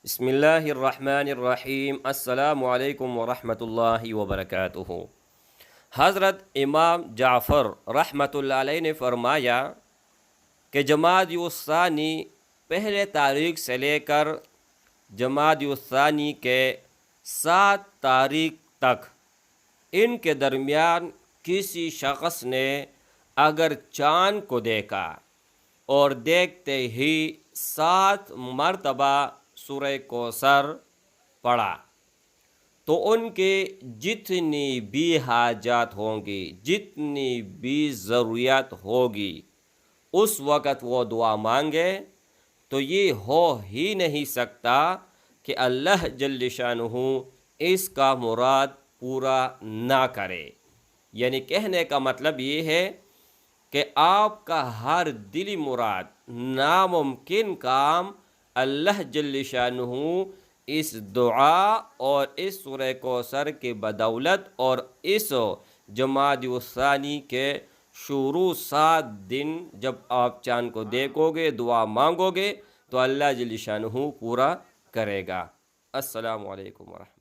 بسم اللہ الرحمن الرحیم۔ السلام علیکم ورحمۃ اللہ وبرکاتہ۔ حضرت امام جعفر رحمۃ اللہ علیہ نے فرمایا کہ جمادی الثانی پہلے تاریخ سے لے کر جمادی الثانی کے 7 تاریخ تک ان کے درمیان کسی شخص نے اگر چاند کو دیکھا اور دیکھتے ہی 7 مرتبہ سورہ کوثر پڑھا تو ان کی جتنی بھی حاجات ہوں گی، جتنی بھی ضروریات ہوگی، اس وقت وہ دعا مانگے تو یہ ہو ہی نہیں سکتا کہ اللہ جل شانہ اس کا مراد پورا نہ کرے۔ یعنی کہنے کا مطلب یہ ہے کہ آپ کا ہر دلی مراد، ناممکن کام اللہ جل شانہ اس دعا اور اس سورہ کوثر کی بدولت اور اس جمادی الثانی کے شروع 7 دن جب آپ چاند کو دیکھو گے، دعا مانگو گے تو اللہ جل شانہ پورا کرے گا۔ السلام علیکم ورحمۃ اللہ۔